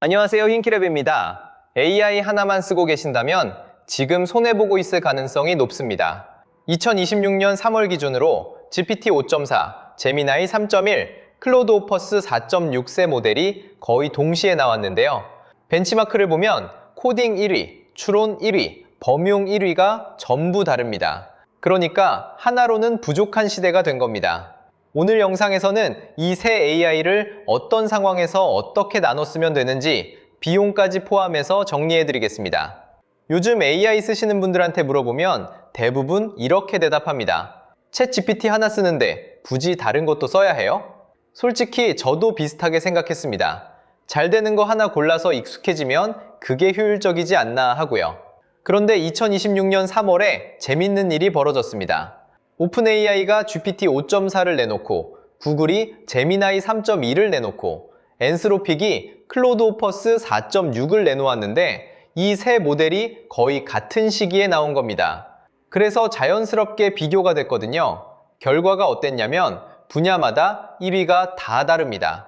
안녕하세요, 흰키랩입니다. AI 하나만 쓰고 계신다면 지금 손해보고 있을 가능성이 높습니다. 2026년 3월 기준으로 GPT 5.4, 제미나이 3.1, 클로드 오퍼스 4.6세 모델이 거의 동시에 나왔는데요. 벤치마크를 보면 코딩 1위, 추론 1위, 범용 1위가 전부 다릅니다. 그러니까 하나로는 부족한 시대가 된 겁니다. 오늘 영상에서는 이 새 AI를 어떤 상황에서 어떻게 나눠 쓰면 되는지 비용까지 포함해서 정리해드리겠습니다. 요즘 AI 쓰시는 분들한테 물어보면 대부분 이렇게 대답합니다. 챗 GPT 하나 쓰는데 굳이 다른 것도 써야 해요? 솔직히 저도 비슷하게 생각했습니다. 잘 되는 거 하나 골라서 익숙해지면 그게 효율적이지 않나 하고요. 그런데 2026년 3월에 재밌는 일이 벌어졌습니다. 오픈AI가 GPT 5.4를 내놓고 구글이 제미나이 3.2를 내놓고 엔스로픽이 클로드 오퍼스 4.6을 내놓았는데 이 세 모델이 거의 같은 시기에 나온 겁니다. 그래서 자연스럽게 비교가 됐거든요. 결과가 어땠냐면 분야마다 1위가 다 다릅니다.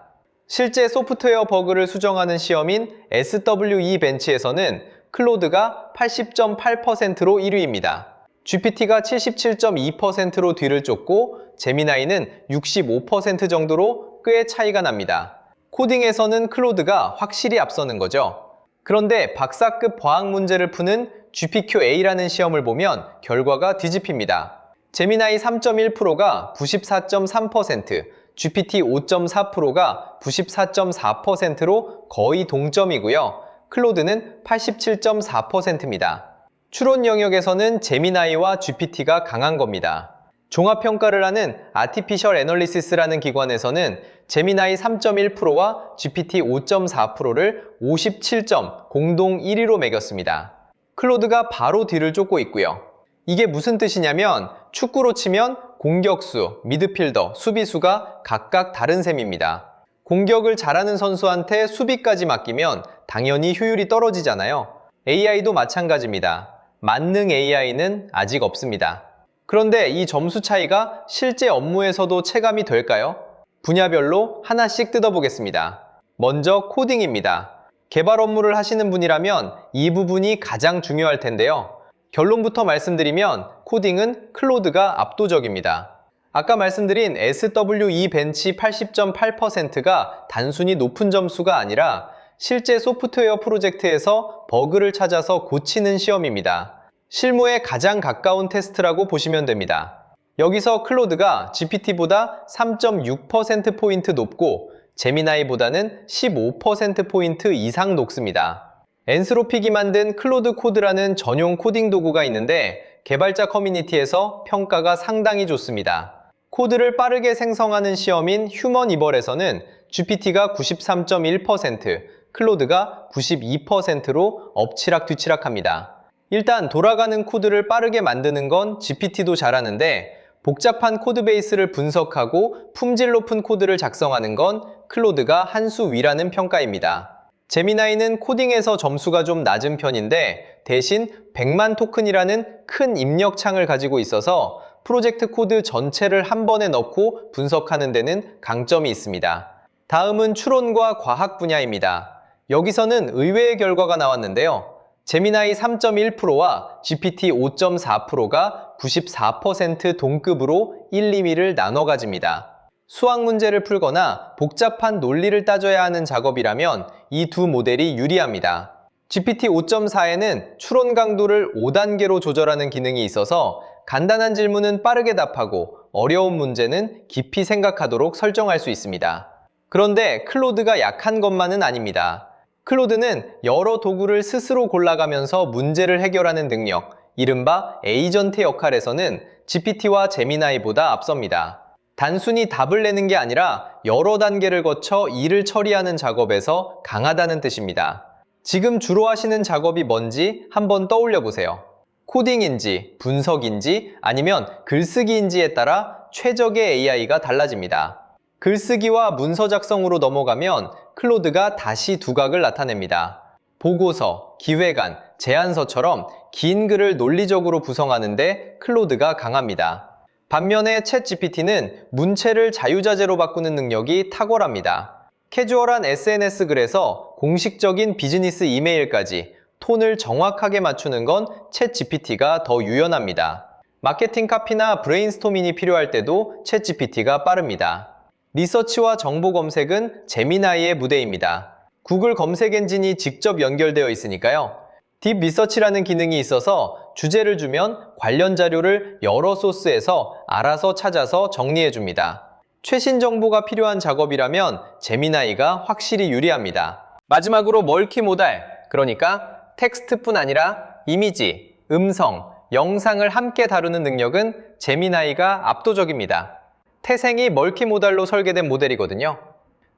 실제 소프트웨어 버그를 수정하는 시험인 SWE 벤치에서는 클로드가 80.8%로 1위입니다. GPT가 77.2%로 뒤를 쫓고 제미나이는 65% 정도로 꽤 차이가 납니다. 코딩에서는 클로드가 확실히 앞서는 거죠. 그런데 박사급 과학 문제를 푸는 GPQA라는 시험을 보면 결과가 뒤집힙니다. 제미나이 3.1%가 94.3%, GPT 5.4%가 94.4%로 거의 동점이고요. 클로드는 87.4%입니다. 추론 영역에서는 제미나이와 GPT가 강한 겁니다. 종합평가를 하는 아티피셜 애널리시스라는 기관에서는 제미나이 3.1%와 GPT 5.4%를 57점 공동 1위로 매겼습니다. 클로드가 바로 뒤를 쫓고 있고요. 이게 무슨 뜻이냐면 축구로 치면 공격수, 미드필더, 수비수가 각각 다른 셈입니다. 공격을 잘하는 선수한테 수비까지 맡기면 당연히 효율이 떨어지잖아요. AI도 마찬가지입니다. 만능 AI는 아직 없습니다. 그런데 이 점수 차이가 실제 업무에서도 체감이 될까요? 분야별로 하나씩 뜯어보겠습니다. 먼저 코딩입니다. 개발 업무를 하시는 분이라면 이 부분이 가장 중요할 텐데요. 결론부터 말씀드리면 코딩은 클로드가 압도적입니다. 아까 말씀드린 SWE 벤치 80.8%가 단순히 높은 점수가 아니라 실제 소프트웨어 프로젝트에서 버그를 찾아서 고치는 시험입니다. 실무에 가장 가까운 테스트라고 보시면 됩니다. 여기서 클로드가 GPT보다 3.6%포인트 높고 제미나이보다는 15%포인트 이상 높습니다. 엔스로픽이 만든 클로드 코드라는 전용 코딩 도구가 있는데 개발자 커뮤니티에서 평가가 상당히 좋습니다. 코드를 빠르게 생성하는 시험인 휴먼 이벌에서는 GPT가 93.1%, 클로드가 92%로 엎치락뒤치락합니다. 일단 돌아가는 코드를 빠르게 만드는 건 GPT도 잘하는데 복잡한 코드 베이스를 분석하고 품질 높은 코드를 작성하는 건 클로드가 한 수 위라는 평가입니다. 제미나이는 코딩에서 점수가 좀 낮은 편인데 대신 100만 토큰이라는 큰 입력창을 가지고 있어서 프로젝트 코드 전체를 한 번에 넣고 분석하는 데는 강점이 있습니다. 다음은 추론과 과학 분야입니다. 여기서는 의외의 결과가 나왔는데요. 제미나이 3.1%와 GPT 5.4%가 94% 동급으로 1, 2위를 나눠 가집니다. 수학 문제를 풀거나 복잡한 논리를 따져야 하는 작업이라면 이 두 모델이 유리합니다. GPT 5.4에는 추론 강도를 5단계로 조절하는 기능이 있어서 간단한 질문은 빠르게 답하고 어려운 문제는 깊이 생각하도록 설정할 수 있습니다. 그런데 클로드가 약한 것만은 아닙니다. 클로드는 여러 도구를 스스로 골라가면서 문제를 해결하는 능력, 이른바 에이전트 역할에서는 GPT와 제미나이보다 앞섭니다. 단순히 답을 내는 게 아니라 여러 단계를 거쳐 일을 처리하는 작업에서 강하다는 뜻입니다. 지금 주로 하시는 작업이 뭔지 한번 떠올려 보세요. 코딩인지, 분석인지, 아니면 글쓰기인지에 따라 최적의 AI가 달라집니다. 글쓰기와 문서 작성으로 넘어가면 클로드가 다시 두각을 나타냅니다. 보고서, 기획안, 제안서처럼 긴 글을 논리적으로 구성하는데 클로드가 강합니다. 반면에 챗GPT는 문체를 자유자재로 바꾸는 능력이 탁월합니다. 캐주얼한 SNS 글에서 공식적인 비즈니스 이메일까지 톤을 정확하게 맞추는 건 챗GPT가 더 유연합니다. 마케팅 카피나 브레인스토밍이 필요할 때도 챗GPT가 빠릅니다. 리서치와 정보 검색은 제미나이의 무대입니다. 구글 검색 엔진이 직접 연결되어 있으니까요. 딥 리서치라는 기능이 있어서 주제를 주면 관련 자료를 여러 소스에서 알아서 찾아서 정리해줍니다. 최신 정보가 필요한 작업이라면 제미나이가 확실히 유리합니다. 마지막으로 멀티모달, 그러니까 텍스트뿐 아니라 이미지, 음성, 영상을 함께 다루는 능력은 제미나이가 압도적입니다. 태생이 멀티모달로 설계된 모델이거든요.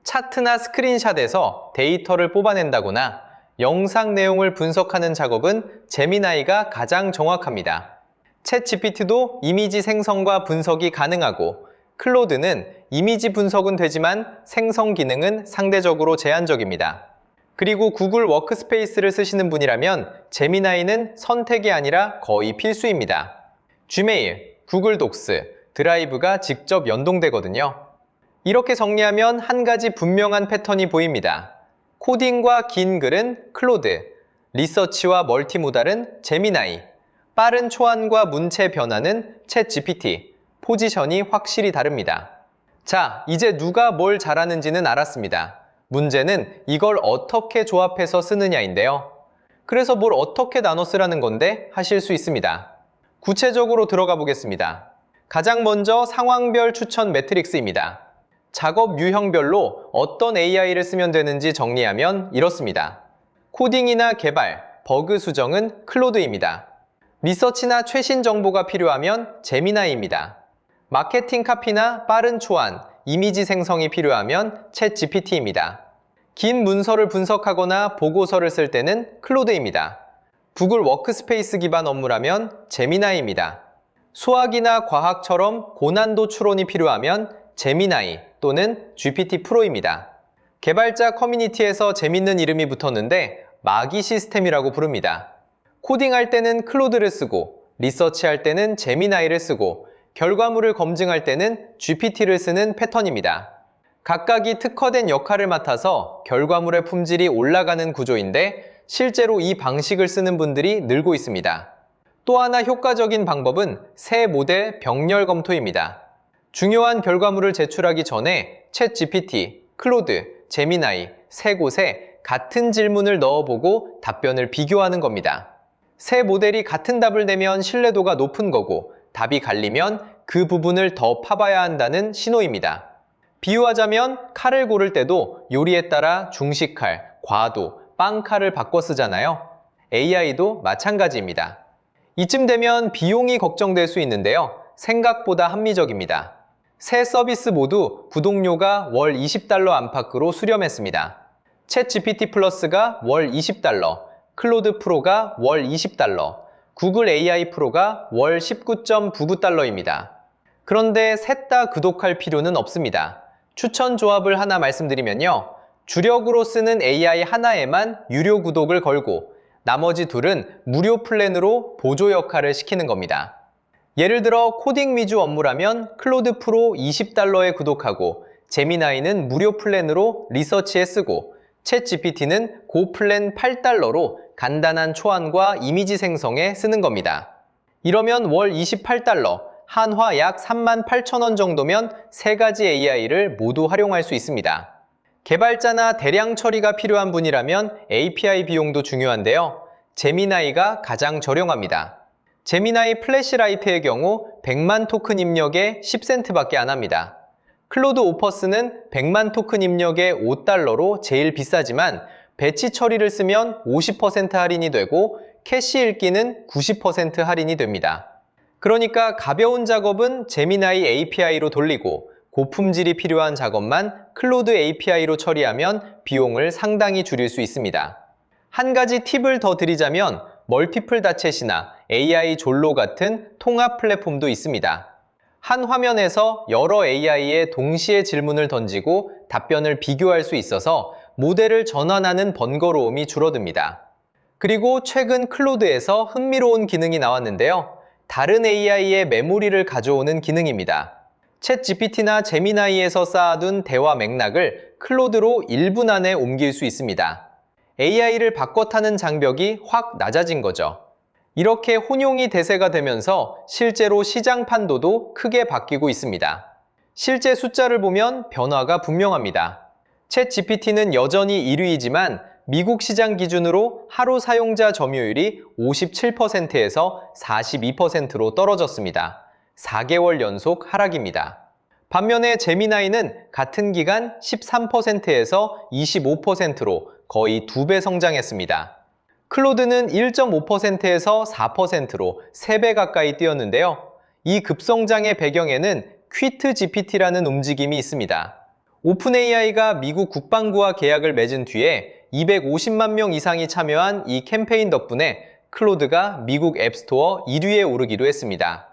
차트나 스크린샷에서 데이터를 뽑아낸다거나 영상 내용을 분석하는 작업은 제미나이가 가장 정확합니다. 챗GPT도 이미지 생성과 분석이 가능하고 클로드는 이미지 분석은 되지만 생성 기능은 상대적으로 제한적입니다. 그리고 구글 워크스페이스를 쓰시는 분이라면 제미나이는 선택이 아니라 거의 필수입니다. 지메일, 구글 독스, 드라이브가 직접 연동되거든요. 이렇게 정리하면 한 가지 분명한 패턴이 보입니다. 코딩과 긴 글은 클로드, 리서치와 멀티모달은 제미나이, 빠른 초안과 문체 변화는 챗GPT, 포지션이 확실히 다릅니다. 자, 이제 누가 뭘 잘하는지는 알았습니다. 문제는 이걸 어떻게 조합해서 쓰느냐인데요. 그래서 뭘 어떻게 나눠 쓰라는 건데 하실 수 있습니다. 구체적으로 들어가 보겠습니다. 가장 먼저 상황별 추천 매트릭스입니다. 작업 유형별로 어떤 AI를 쓰면 되는지 정리하면 이렇습니다. 코딩이나 개발, 버그 수정은 클로드입니다. 리서치나 최신 정보가 필요하면 제미나이입니다. 마케팅 카피나 빠른 초안, 이미지 생성이 필요하면 챗GPT입니다. 긴 문서를 분석하거나 보고서를 쓸 때는 클로드입니다. 구글 워크스페이스 기반 업무라면 제미나이입니다. 수학이나 과학처럼 고난도 추론이 필요하면 제미나이 또는 GPT 프로입니다. 개발자 커뮤니티에서 재밌는 이름이 붙었는데 마기 시스템이라고 부릅니다. 코딩할 때는 클로드를 쓰고 리서치할 때는 제미나이를 쓰고 결과물을 검증할 때는 GPT를 쓰는 패턴입니다. 각각이 특화된 역할을 맡아서 결과물의 품질이 올라가는 구조인데 실제로 이 방식을 쓰는 분들이 늘고 있습니다. 또 하나 효과적인 방법은 새 모델 병렬 검토입니다. 중요한 결과물을 제출하기 전에 챗GPT, 클로드, 제미나이 세 곳에 같은 질문을 넣어보고 답변을 비교하는 겁니다. 세 모델이 같은 답을 내면 신뢰도가 높은 거고 답이 갈리면 그 부분을 더 파봐야 한다는 신호입니다. 비유하자면 칼을 고를 때도 요리에 따라 중식칼, 과도, 빵칼을 바꿔 쓰잖아요. AI도 마찬가지입니다. 이쯤 되면 비용이 걱정될 수 있는데요. 생각보다 합리적입니다. 세 서비스 모두 구독료가 월 $20 안팎으로 수렴했습니다. 챗GPT 플러스가 월 $20, 클로드 프로가 월 $20, 구글 AI 프로가 월 $19.99입니다. 그런데 셋 다 구독할 필요는 없습니다. 추천 조합을 하나 말씀드리면요. 주력으로 쓰는 AI 하나에만 유료 구독을 걸고 나머지 둘은 무료 플랜으로 보조 역할을 시키는 겁니다. 예를 들어 코딩 위주 업무라면 클로드 프로 $20에 구독하고 제미나이는 무료 플랜으로 리서치에 쓰고 챗GPT는 고플랜 $8로 간단한 초안과 이미지 생성에 쓰는 겁니다. 이러면 월 $28, 한화 약 38,000원 정도면 세 가지 AI를 모두 활용할 수 있습니다. 개발자나 대량 처리가 필요한 분이라면 API 비용도 중요한데요. 제미나이가 가장 저렴합니다. 제미나이 플래시라이트의 경우 100만 토큰 입력에 10센트밖에 안 합니다. 클로드 오퍼스는 100만 토큰 입력에 $5로 제일 비싸지만 배치 처리를 쓰면 50% 할인이 되고 캐시 읽기는 90% 할인이 됩니다. 그러니까 가벼운 작업은 제미나이 API로 돌리고 고품질이 필요한 작업만 클로드 API로 처리하면 비용을 상당히 줄일 수 있습니다. 한 가지 팁을 더 드리자면 멀티플 다챗이나 AI 졸로 같은 통합 플랫폼도 있습니다. 한 화면에서 여러 AI에 동시에 질문을 던지고 답변을 비교할 수 있어서 모델을 전환하는 번거로움이 줄어듭니다. 그리고 최근 클로드에서 흥미로운 기능이 나왔는데요. 다른 AI의 메모리를 가져오는 기능입니다. 챗GPT나 제미나이에서 쌓아둔 대화 맥락을 클로드로 1분 안에 옮길 수 있습니다. AI를 바꿔 타는 장벽이 확 낮아진 거죠. 이렇게 혼용이 대세가 되면서 실제로 시장 판도도 크게 바뀌고 있습니다. 실제 숫자를 보면 변화가 분명합니다. 챗 GPT는 여전히 1위이지만 미국 시장 기준으로 하루 사용자 점유율이 57%에서 42%로 떨어졌습니다. 4개월 연속 하락입니다. 반면에 제미나이는 같은 기간 13%에서 25%로 거의 2배 성장했습니다. 클로드는 1.5%에서 4%로 3배 가까이 뛰었는데요. 이 급성장의 배경에는 퀴트 GPT라는 움직임이 있습니다. 오픈 AI가 미국 국방부와 계약을 맺은 뒤에 250만 명 이상이 참여한 이 캠페인 덕분에 클로드가 미국 앱스토어 1위에 오르기도 했습니다.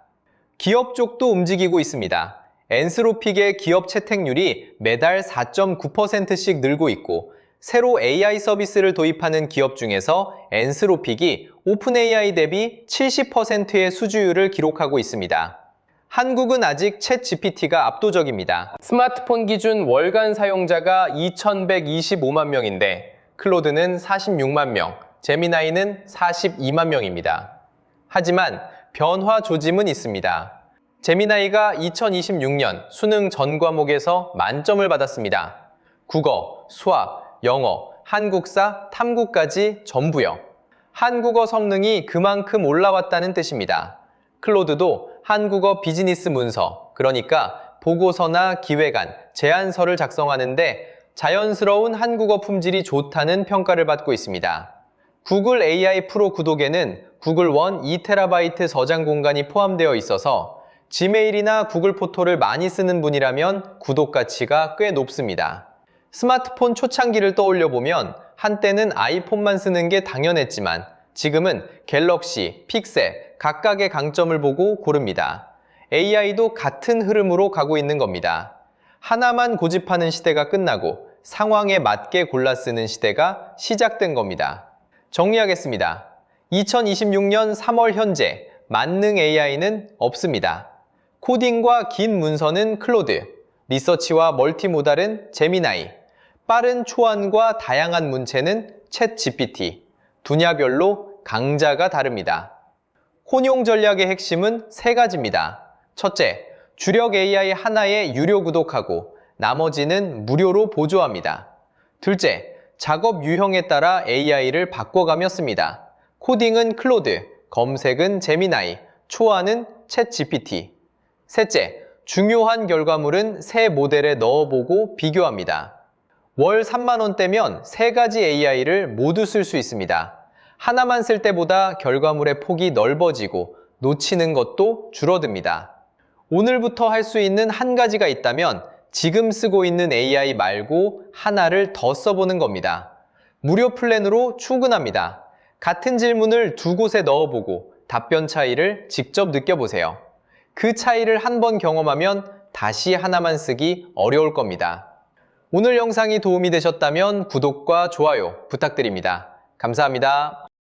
기업 쪽도 움직이고 있습니다. 엔스로픽의 기업 채택률이 매달 4.9%씩 늘고 있고 새로 AI 서비스를 도입하는 기업 중에서 엔스로픽이 오픈 AI 대비 70%의 수주율을 기록하고 있습니다. 한국은 아직 챗 GPT가 압도적입니다. 스마트폰 기준 월간 사용자가 2,125만 명인데 클로드는 46만 명, 제미나이는 42만 명입니다. 하지만 변화 조짐은 있습니다. 제미나이가 2026년 수능 전 과목에서 만점을 받았습니다. 국어, 수학, 영어, 한국사, 탐구까지 전부요. 한국어 성능이 그만큼 올라왔다는 뜻입니다. 클로드도 한국어 비즈니스 문서, 그러니까 보고서나 기획안, 제안서를 작성하는데 자연스러운 한국어 품질이 좋다는 평가를 받고 있습니다. 구글 AI 프로 구독에는 구글 원 2TB 저장 공간이 포함되어 있어서 지메일이나 구글 포토를 많이 쓰는 분이라면 구독 가치가 꽤 높습니다. 스마트폰 초창기를 떠올려보면 한때는 아이폰만 쓰는 게 당연했지만 지금은 갤럭시, 픽셀 각각의 강점을 보고 고릅니다. AI도 같은 흐름으로 가고 있는 겁니다. 하나만 고집하는 시대가 끝나고 상황에 맞게 골라 쓰는 시대가 시작된 겁니다. 정리하겠습니다. 2026년 3월 현재 만능 AI는 없습니다. 코딩과 긴 문서는 클로드, 리서치와 멀티모달은 제미나이, 빠른 초안과 다양한 문체는 챗 GPT, 분야별로 강자가 다릅니다. 혼용 전략의 핵심은 3가지입니다. 첫째, 주력 AI 하나에 유료 구독하고 나머지는 무료로 보조합니다. 둘째, 작업 유형에 따라 AI를 바꿔가며 씁니다. 코딩은 클로드, 검색은 제미나이, 초안은 챗 GPT. 셋째, 중요한 결과물은 새 모델에 넣어보고 비교합니다. 월 3만 원대면 3가지 AI를 모두 쓸 수 있습니다. 하나만 쓸 때보다 결과물의 폭이 넓어지고 놓치는 것도 줄어듭니다. 오늘부터 할 수 있는 한 가지가 있다면 지금 쓰고 있는 AI 말고 하나를 더 써보는 겁니다. 무료 플랜으로 충분합니다. 같은 질문을 2곳에 넣어보고 답변 차이를 직접 느껴보세요. 그 차이를 한 번 경험하면 다시 하나만 쓰기 어려울 겁니다. 오늘 영상이 도움이 되셨다면 구독과 좋아요 부탁드립니다. 감사합니다.